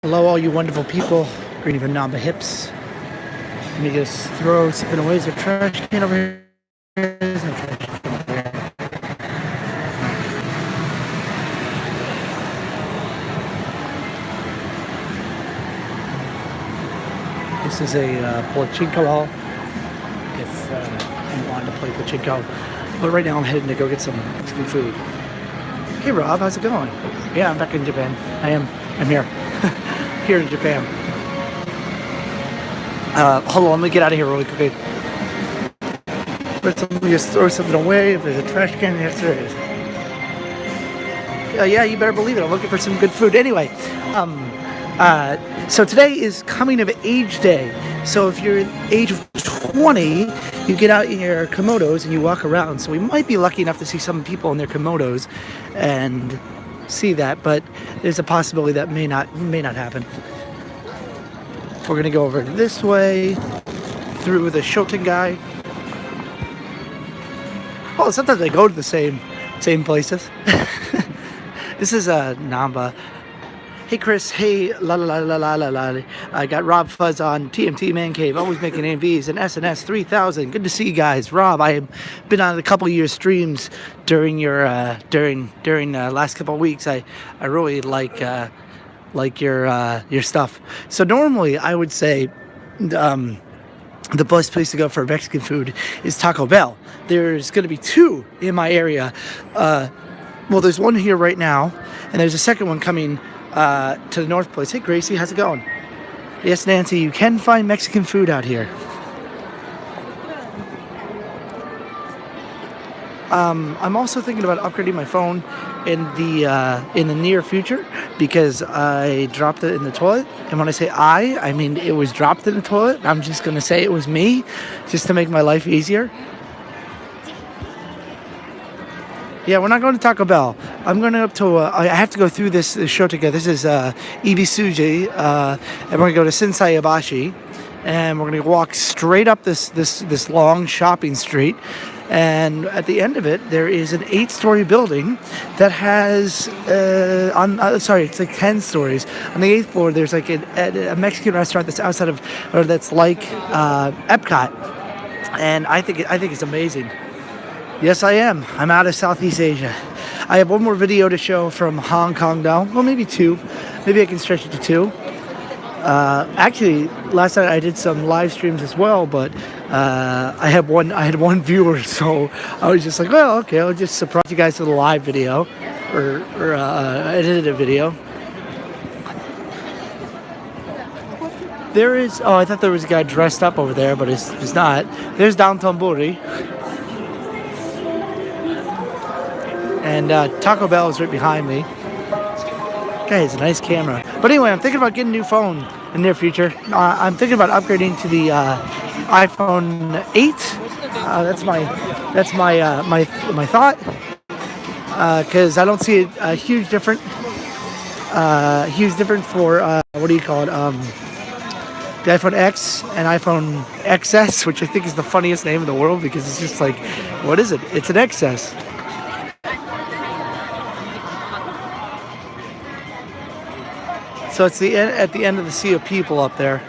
Hello, all you wonderful people. Green Namba hips. Let me just throw something away. Is there a trash can over here? There's no trash can over here. This is a pachinko hall. If you want to play pachinko. But right now I'm heading to go get some Mexican food. Hey Rob, how's it going? Yeah, I'm back in Japan. I'm here. Here in Japan. Hold on, let me get out of here really quickly. Let me just throw something away. If there's a trash can, yes there is. Yeah, you better believe it. I'm looking for some good food. Anyway, so today is coming of age day. So if you're age of 20, you get out in your komodos and you walk around. So we might be lucky enough to see some people in their komodos and see that, but there's a possibility that may not happen. We're gonna go over this way through the Shoten guy. Oh, sometimes they go to the same places. This is Namba. Hey Chris, hey la la la la la la la. I got Rob Fuzz on TMT Man Cave, always making AMVs and SNS 3000. Good to see you guys. Rob, I have been on a couple of your streams during your during last couple of weeks. I really like your stuff. So normally I would say the best place to go for Mexican food is Taco Bell. There's going to be two in my area. Well, there's one here right now, and there's a second one coming to the North Place. Hey Gracie, how's it going? Yes, Nancy, you can find Mexican food out here. I'm also thinking about upgrading my phone in the near future because I dropped it in the toilet. And when I say I mean it was dropped in the toilet. I'm just gonna say it was me, just to make my life easier. Yeah, we're not going to Taco Bell. I'm going up to, I have to go through this show together. This is Ibisuji, and we're going to go to Shinsaibashi, and we're going to walk straight up this long shopping street, and at the end of it, there is an 8-story building that has, it's like 10 stories. On the 8th floor, there's like a Mexican restaurant that's outside of, or that's like Epcot, and I think it's amazing. Yes, I am. I'm out of Southeast Asia. I have one more video to show from Hong Kong now. Well, maybe two. Maybe I can stretch it to two. Actually, last night I did some live streams as well, but I had one viewer, so I was just like, well, okay, I'll just surprise you guys with a live video or edited a video. There is. Oh, I thought there was a guy dressed up over there, but it's not. There's Downtown Buri. And Taco Bell is right behind me. Okay, it's a nice camera. But anyway, I'm thinking about getting a new phone in the near future. I'm thinking about upgrading to the iPhone 8. That's my thought. Because I don't see a huge difference. For what do you call it? The iPhone X and iPhone XS, which I think is the funniest name in the world because it's just like, what is it? It's an XS. So it's at the end of the sea of people up there.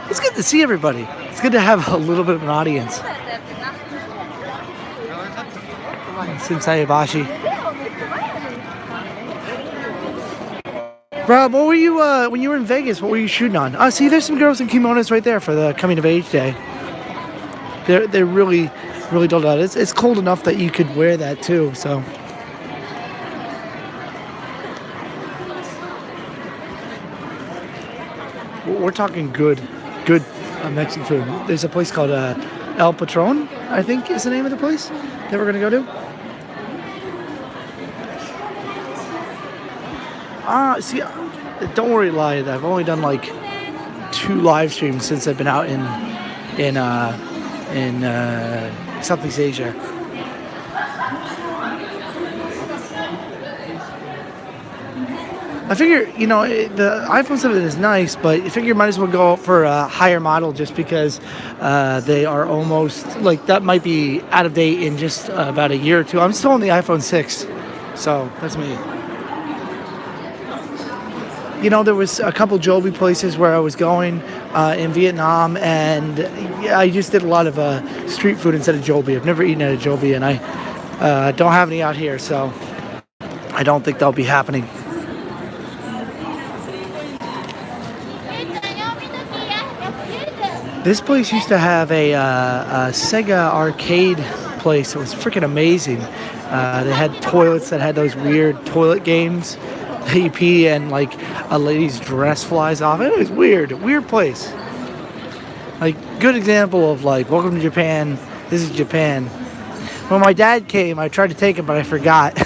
It's good to see everybody. It's good to have a little bit of an audience. Shinsaibashi. Rob, what were you when you were in Vegas? What were you shooting on? See, there's some girls in kimonos right there for the coming of age day. They're really dulled out. It's cold enough that you could wear that too. So. We're talking good Mexican food. There's a place called El Patron, I think is the name of the place that we're going to go to. See, don't worry, Lyeth. I've only done like 2 live streams since I've been out in Southeast Asia. I figure, the iPhone 7 is nice, but I figure you might as well go for a higher model just because they are almost, like, that might be out of date in just about a year or two. I'm still on the iPhone 6, so that's me. you know, there was a couple Jollibee places where I was going in Vietnam, and yeah, I just did a lot of street food instead of Jollibee. I've never eaten at a Jollibee, and I don't have any out here, so I don't think they'll be happening. This place used to have a Sega arcade place. It was freaking amazing. They had toilets that had those weird toilet games that you pee and like a lady's dress flies off. It was weird place. Like, good example of like, welcome to Japan. This is Japan. When my dad came, I tried to take him, but I forgot.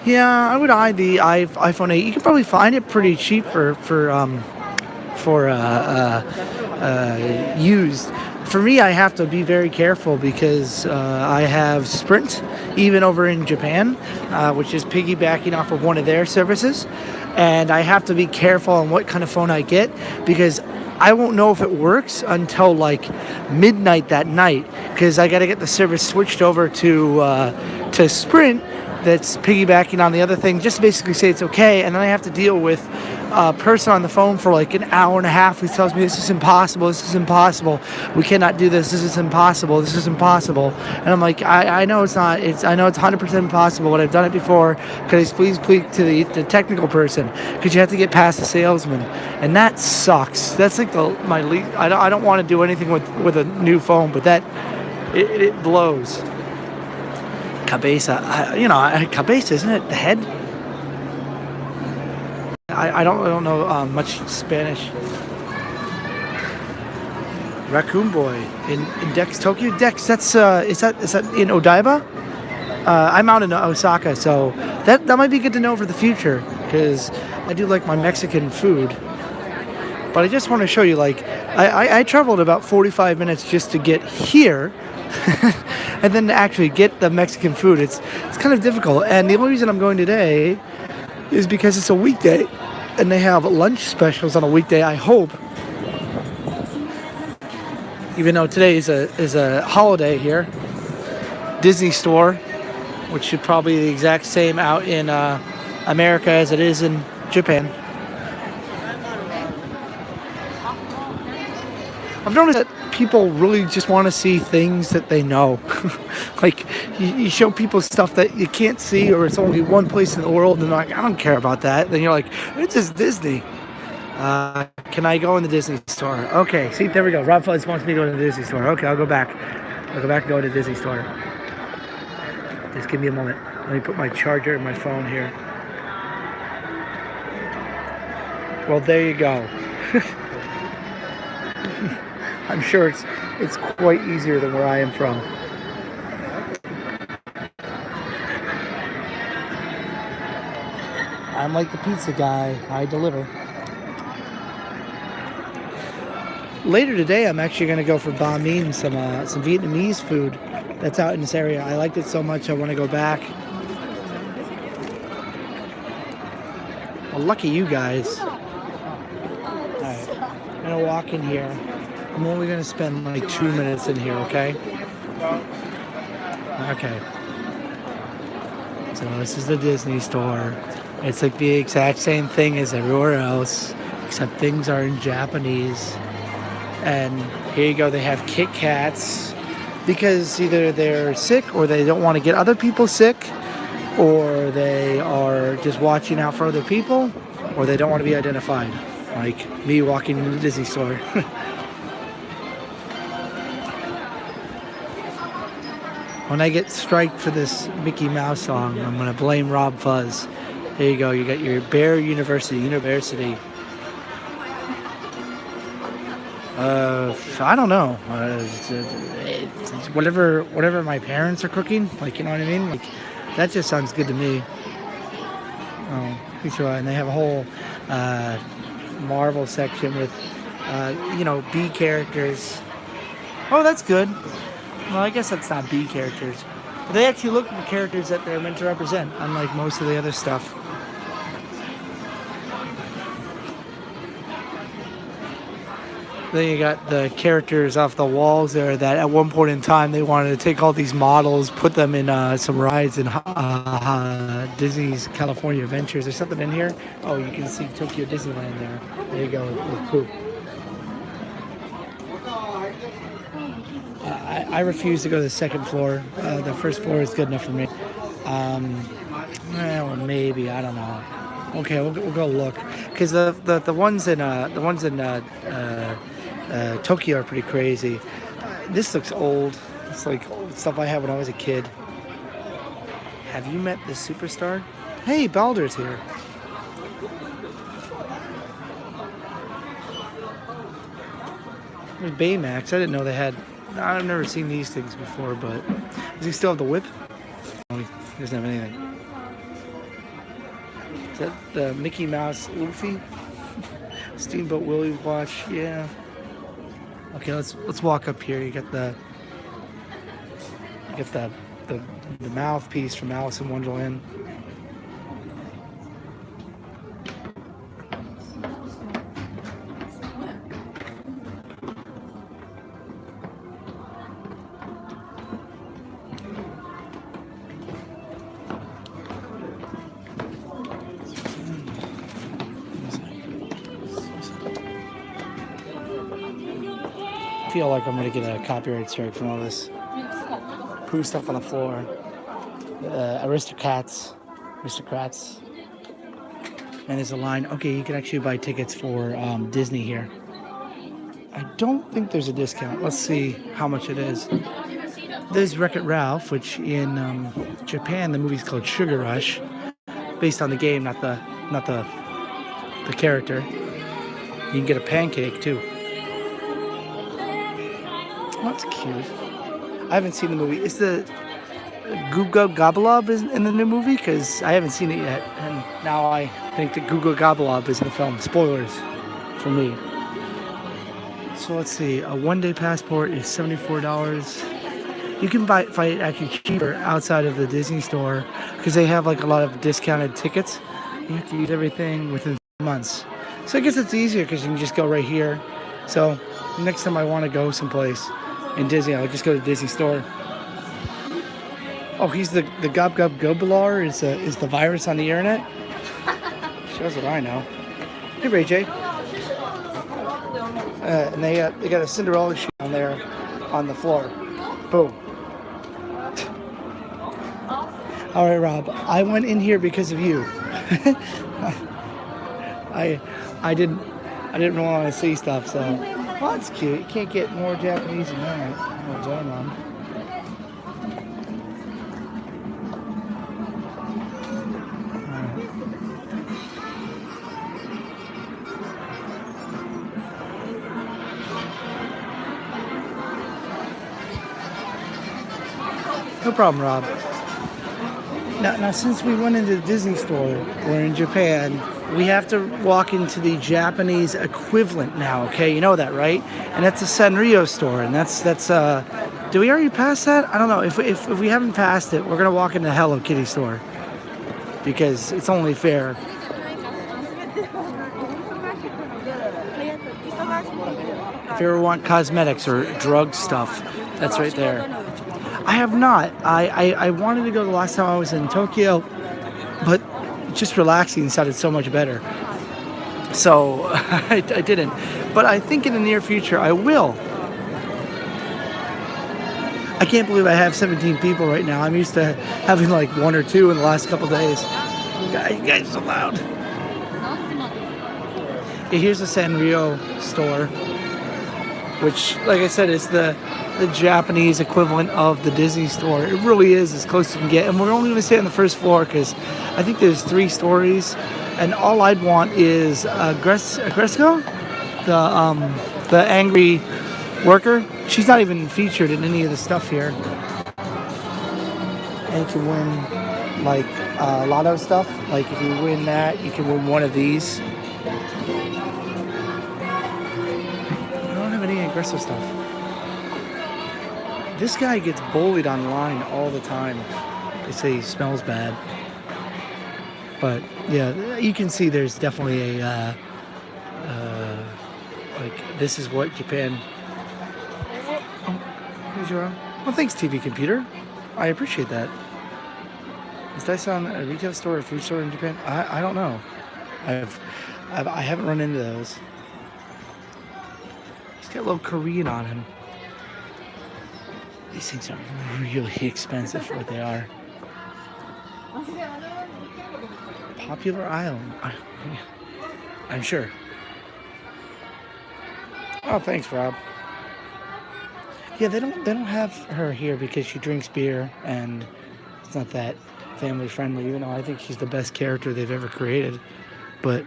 Yeah, I would eye the iPhone 8. You can probably find it pretty cheap for used. For me, I have to be very careful because I have Sprint, even over in Japan, which is piggybacking off of one of their services, and I have to be careful on what kind of phone I get because I won't know if it works until like midnight that night because I got to get the service switched over to Sprint. That's piggybacking on the other thing, just to basically say it's okay, and then I have to deal with a person on the phone for like an hour and a half who tells me this is impossible, we cannot do this is impossible, and I'm like, I know it's not, I know it's 100% impossible, but I've done it before. Could I please speak to the technical person? Because you have to get past the salesman, and that sucks. That's like my lead. I don't want to do anything with a new phone, but that it blows. Cabeza, cabeza, isn't it the head? I don't know much Spanish. Raccoon Boy in Dex, Tokyo. Dex, that's is that in Odaiba? I'm out in Osaka, so that might be good to know for the future because I do like my Mexican food. But I just want to show you, like, I traveled about 45 minutes just to get here. And then to actually get the Mexican food, it's kind of difficult. And the only reason I'm going today is because it's a weekday, and they have lunch specials on a weekday. I hope, even though today is a holiday here, Disney Store, which should probably be the exact same out in America as it is in Japan. I've noticed that people really just want to see things that they know. Like, you show people stuff that you can't see, or it's only one place in the world, and they're like, I don't care about that. Then you're like, it's just Disney. Can I go in the Disney Store? Okay, see, there we go. Rob Fuzz wants me to go to the Disney Store. Okay, I'll go back. I'll go back and go to the Disney Store. Just give me a moment. Let me put my charger in my phone here. Well, there you go. I'm sure it's quite easier than where I am from. I'm like the pizza guy. I deliver. Later today, I'm actually going to go for banh mi, some Vietnamese food that's out in this area. I liked it so much, I want to go back. Well, lucky you guys. All right, I'm going to walk in here. I'm only going to spend like 2 minutes in here, okay? Okay. So this is the Disney Store. It's like the exact same thing as everywhere else, except things are in Japanese. And here you go, they have Kit Kats because either they're sick or they don't want to get other people sick, or they are just watching out for other people, or they don't want to be identified, like me walking into the Disney Store. When I get striked for this Mickey Mouse song, I'm going to blame Rob Fuzz. There you go. You got your Bear University. I don't know. It's whatever my parents are cooking. Like, you know what I mean? Like, that just sounds good to me. Oh, sure. And they have a whole Marvel section with, B characters. Oh, that's good. Well, I guess that's not B characters. But they actually look for characters that they're meant to represent, unlike most of the other stuff. Then you got the characters off the walls there that at one point in time they wanted to take all these models, put them in some rides in Disney's California Adventures. There's something in here. Oh, you can see Tokyo Disneyland there. There you go with poop. I refuse to go to the second floor. The first floor is good enough for me. Well, maybe, I don't know. Okay, we'll go look because the ones in Tokyo are pretty crazy. This looks old. It's like old stuff I had when I was a kid. Have you met this superstar? Hey, Baldur's here. There's Baymax. I didn't know they had. I've never seen these things before, but does he still have the whip? No, he doesn't have anything. Is that the Mickey Mouse Luffy? Steamboat Willie watch? Yeah. Okay, let's walk up here. You get the mouthpiece from Alice in Wonderland. I feel like I'm gonna get a copyright strike from all this poo stuff on the floor. Aristocrats. And there's a line. Okay, you can actually buy tickets for Disney here. I don't think there's a discount. Let's see how much it is. There's Wreck-It Ralph, which in Japan the movie's called Sugar Rush, based on the game, not the character. You can get a pancake too. That's cute. I haven't seen the movie. Is the Guga Gabalob in the new movie? Because I haven't seen it yet, and now I think that Guga Gabalob is in the film. Spoilers for me. So let's see. A one-day passport is $74. You can buy it actually cheaper outside of the Disney store because they have like a lot of discounted tickets. You have to use everything within 3 months. So I guess it's easier because you can just go right here. So next time I want to go someplace in Disney, I'll just go to the Disney store. Oh, he's the Gobbler is the virus on the internet? Shows what I know. Hey, Ray J. And they got a Cinderella shoe on there on the floor. Boom. All right, Rob. I went in here because of you. I didn't really want to see stuff, so. Well, that's cute. You can't get more Japanese than that. Oh, damn on. No problem, Rob. Now, since we went into the Disney store, we're in Japan, we have to walk into the Japanese equivalent now, okay? You know that, right? And that's the Sanrio store, and that's did we already pass that? I don't know. If we haven't passed it, we're going to walk into the Hello Kitty store because it's only fair. If you ever want cosmetics or drug stuff, that's right there. I have not. I wanted to go the last time I was in Tokyo, but just relaxing sounded so much better. So I didn't. But I think in the near future I will. I can't believe I have 17 people right now. I'm used to having like 1 or 2 in the last couple days. You guys are so loud. Yeah, here's the Sanrio store, which, like I said, is the Japanese equivalent of the Disney store. It really is as close as you can get. And we're only going to stay on the first floor because I think there's 3 stories. And all I'd want is Gresco, the angry worker. She's not even featured in any of the stuff here. And you can win like lotto stuff. Like if you win that, you can win one of these. I don't have any aggressive stuff. This guy gets bullied online all the time. They say he smells bad. But yeah, you can see there's definitely a Like, this is what Japan... Oh, here's your... Well, thanks, TV Computer. I appreciate that. Is Dyson a retail store or food store in Japan? I don't know. I haven't run into those. He's got a little Korean on him. These things are really expensive for what they are. Popular island. I'm sure. Oh, thanks, Rob. Yeah, they don't have her here because she drinks beer and it's not that family friendly. Even though I think she's the best character they've ever created, but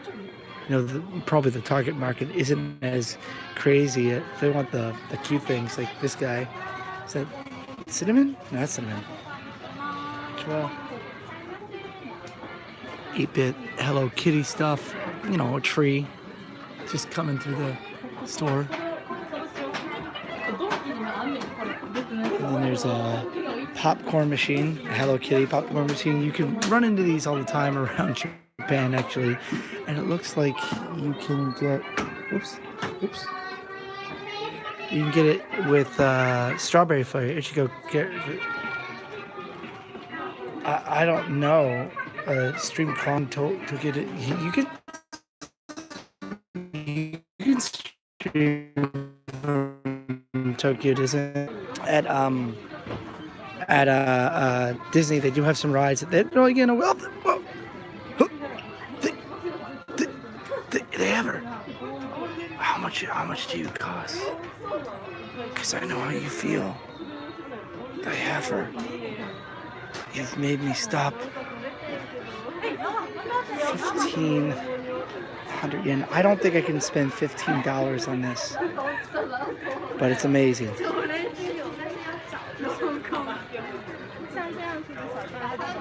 probably the target market isn't as crazy. They want the cute things like this guy. Is that cinnamon? No, that's cinnamon. Well, 8-bit Hello Kitty stuff. A tree just coming through the store. And then there's a popcorn machine, a Hello Kitty popcorn machine. You can run into these all the time around Japan, actually. And it looks like you can get... Oops. You can get it with strawberry flavor. You should go get... I don't know. Stream Kong to get it. You can stream from Tokyo Disney at Disney. They do have some rides. They have her. How much do you cost? Because I know how you feel. I have her. You've made me stop. 1,500 yen. I don't think I can spend $15 on this, but it's amazing.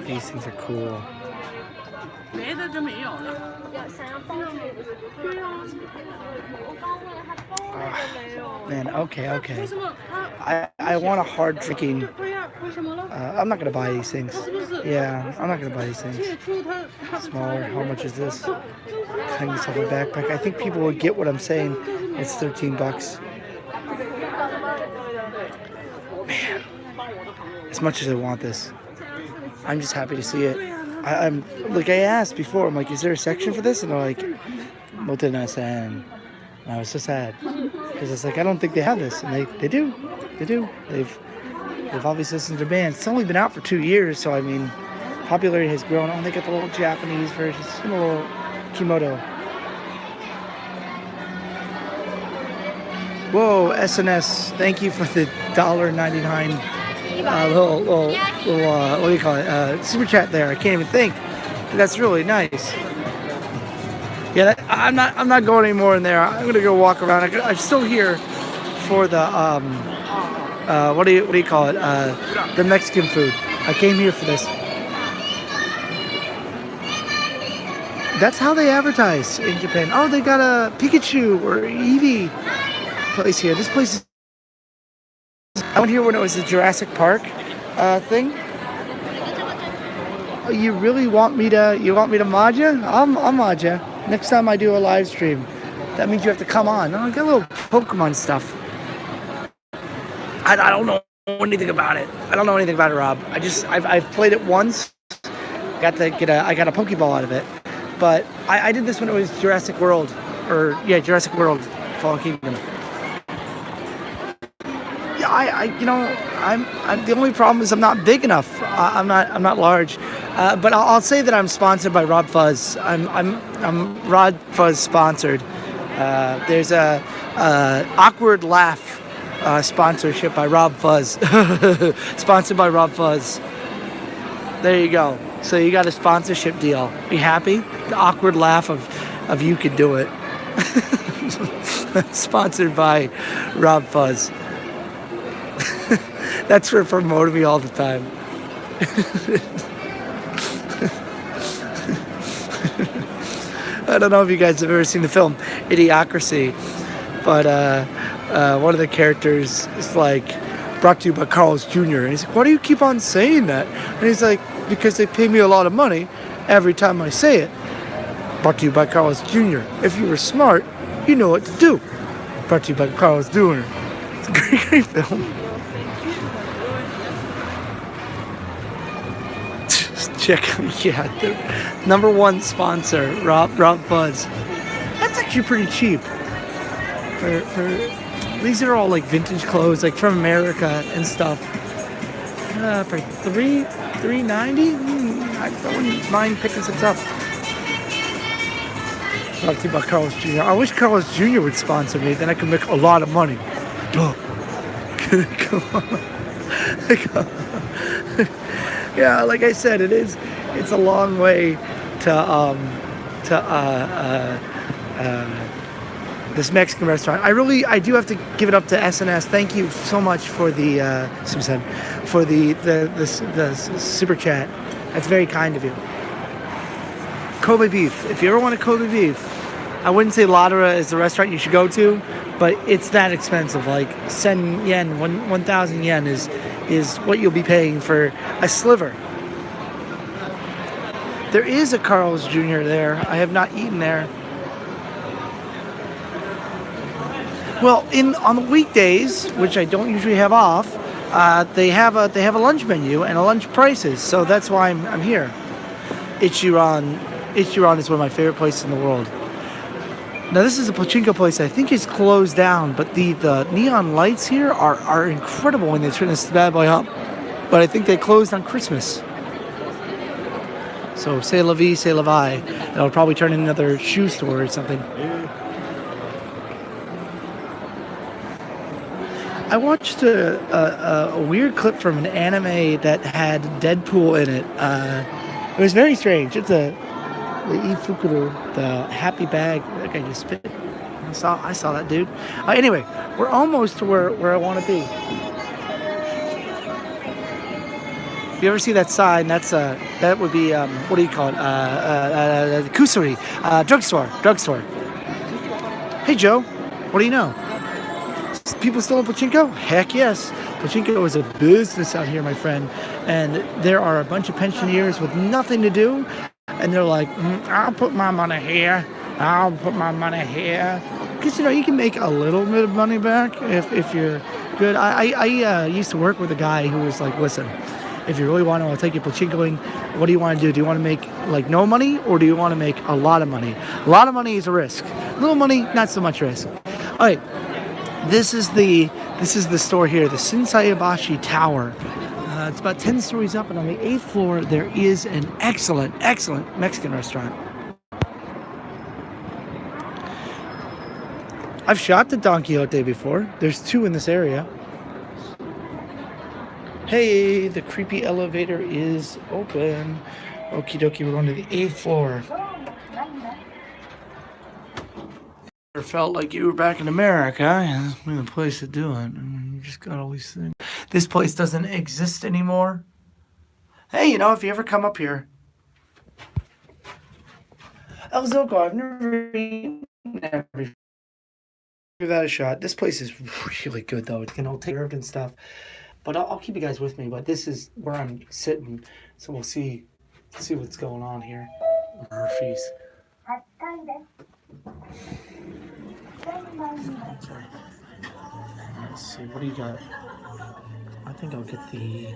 These things are cool. Man, okay. I want a hard drinking. I'm not gonna buy these things. Yeah, I'm not gonna buy these things. Smaller. How much is this? Tiny stuff in my backpack. I think people will get what I'm saying. It's $13. Man, as much as I want this, I'm just happy to see it. I'm like, I asked before. I'm like, is there a section for this? And they're like, Motenasen. And I was so sad because it's like, I don't think they have this, and they do. They've obviously listened to bands. It's only been out for 2 years, so I mean, popularity has grown. Oh, they got the little Japanese version, a little Kimoto. Whoa, SNS! Thank you for the $1.99 little what do you call it? Super chat there. I can't even think. That's really nice. Yeah, I'm not going anymore in there. I'm gonna go walk around. I'm still here for the what do you call it? The Mexican food. I came here for this. That's how they advertise in Japan. Oh, they got a Pikachu or Eevee place here. This place is... I went here when it was the Jurassic Park thing. You really want me to? You want me to mod you? I'll mod you. Next time I do a live stream, that means you have to come on. I got a little Pokemon stuff. I don't know anything about it. I don't know anything about it, Rob. I've played it once. I got a Pokeball out of it. But I did this when it was Jurassic World, Jurassic World, Fallen Kingdom. Yeah, I'm the only problem is I'm not big enough. I'm not large. But I'll say that I'm sponsored by Rob Fuzz. I'm Rob Fuzz sponsored. There's a Awkward Laugh sponsorship by Rob Fuzz. Sponsored by Rob Fuzz. There you go. So you got a sponsorship deal. Be happy? The Awkward Laugh of You Can Do It. Sponsored by Rob Fuzz. That's for promoting me all the time. I don't know if you guys have ever seen the film Idiocracy, but one of the characters is like, brought to you by Carl's Jr. And he's like, why do you keep on saying that? And he's like, because they pay me a lot of money every time I say it. Brought to you by Carl's Jr. If you were smart, you know what to do. Brought to you by Carlos Dooner. It's a great film. Just check, yeah, the #1 sponsor, Rob Buzz. That's actually pretty cheap. For these are all like vintage clothes, like from America and stuff. For $3.90, I wouldn't mind picking some up. Brought to you by Carlos Jr. I wish Carlos Jr. would sponsor me, then I could make a lot of money. Duh. Come on. Yeah, like I said, it's a long way to this Mexican restaurant. I do have to give it up to SNS. Thank you so much for the for the super chat. That's very kind of you. Kobe beef. If you ever want a Kobe beef, I wouldn't say Ladera is the restaurant you should go to, but it's that expensive. Like 1,000 yen is what you'll be paying for a sliver. There is a Carl's Jr. there. I have not eaten there. Well, on the weekdays, which I don't usually have off, they have a lunch menu and a lunch prices. So that's why I'm here. Ichiran is one of my favorite places in the world. Now this is a pachinko place I think is closed down, but the neon lights here are incredible when they turn this bad boy up. But I think they closed on Christmas. So c'est la vie, c'est la vie. It'll probably turn into another shoe store or something. I watched a weird clip from an anime that had Deadpool in it. It was very strange. It's the Ifukuro, the happy bag. That guy just spit. I saw that dude. Anyway, we're almost to where I want to be. If you ever see that sign, that would be what do you call it? Kusuri, drugstore. Hey Joe, what do you know? People still in pachinko? Heck yes. Pachinko is a business out here, my friend. And there are a bunch of pensioners with nothing to do. And they're like, I'll put my money here. I'll put my money here. Because, you can make a little bit of money back if you're good. I used to work with a guy who was like, listen, if you really want to, I'll take you pachinkoing. What do you want to do? Do you want to make like no money, or do you want to make a lot of money? A lot of money is a risk. Little money, not so much risk. All right. This is the store here, the Shinsaibashi Tower. It's about 10 stories up, and on the 8th floor there is an excellent Mexican restaurant. I've shot at Don Quixote before. There's 2 in this area. Hey, the creepy elevator is open. Okie dokie, we're going to the 8th floor. Felt like you were back in America, and it's the place to do it. You just got all these things. This place doesn't exist anymore. Hey, if you ever come up here, El Zocco, I've never give that a shot. This place is really good, though. It's all served and stuff. But I'll keep you guys with me. But this is where I'm sitting, so we'll see what's going on here. Murphy's. Let's see, what do you got? I think I'll get the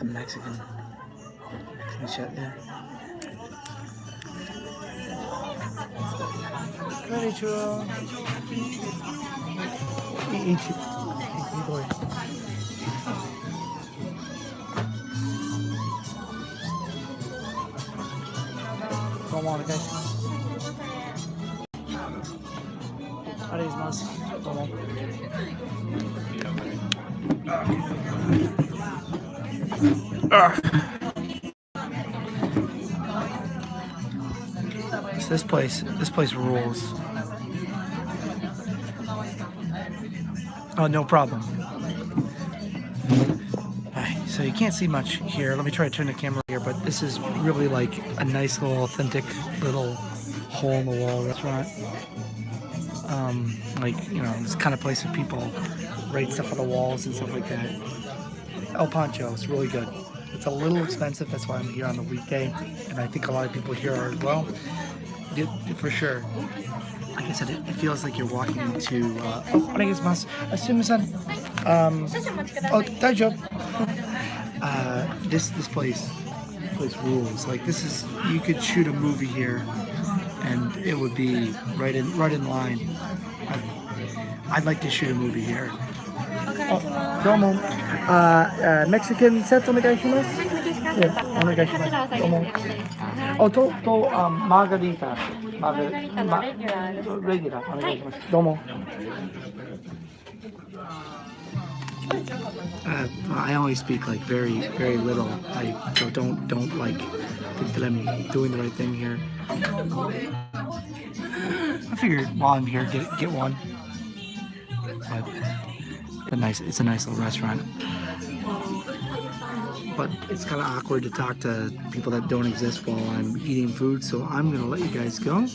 Mexican. Shot there. Konnichiwa. Come on, guys. So this place rules. Oh, no problem. Alright, so you can't see much here. Let me try to turn the camera here, but this is really like a nice little authentic little hole-in-the-wall restaurant. This kind of place where people write stuff on the walls and stuff like that. El Pancho, it's really good. It's a little expensive, that's why I'm here on the weekday, and I think a lot of people here are as well. For sure. Like I said, it feels like you're walking into. Oh, onegaishimasu. Sumimasen. Oh, daijoubu. This place rules. Like this is, you could shoot a movie here, and it would be right in line. I'd like to shoot a movie here. Oh, domo. Mexican set onegaishimasu. Yeah, onegaishimasu. Domo. Oh, margarita. Regular. Onegaishimasu. Domo. I only speak like very, very little. So don't like think that I'm doing the right thing here. I figured while I'm here, get one. But it's a nice little restaurant. But it's kind of awkward to talk to people that don't exist while I'm eating food, so I'm gonna let you guys go.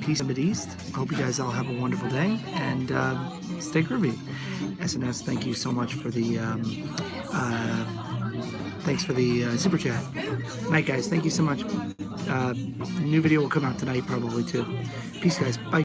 Peace in the East. Hope you guys all have a wonderful day, and stay groovy. SNS, thank you so much for the thanks for the super chat. Night, guys. Thank you so much. New video will come out tonight, probably too. Peace, guys. Bye.